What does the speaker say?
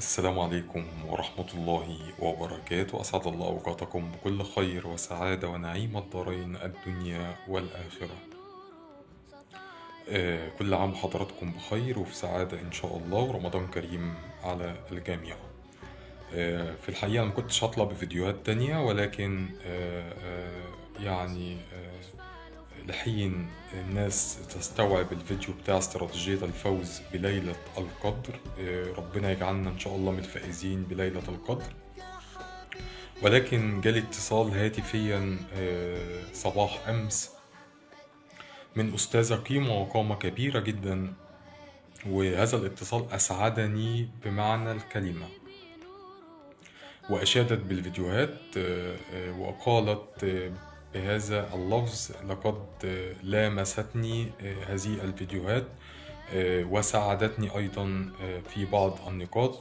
السلام عليكم ورحمة الله وبركاته. أسعد الله أوقاتكم بكل خير وسعادة ونعيم الدارين الدنيا والآخرة. كل عام وحضراتكم بخير وفي سعادة إن شاء الله، ورمضان كريم على الجميع. في الحقيقة ما كنتش هطلع بفيديوهات تانية، ولكن لحين الناس تستوعب الفيديو بتاع استراتيجية الفوز بليلة القدر، ربنا يجعلنا إن شاء الله من الفائزين بليلة القدر. ولكن جالي اتصال هاتفيا صباح أمس من أستاذة قيمة وقامة كبيرة جدا، وهذا الاتصال أسعدني بمعنى الكلمة، وأشادت بالفيديوهات وقالت بهذا اللفظ: لقد لامستني هذه الفيديوهات وساعدتني أيضا في بعض النقاط،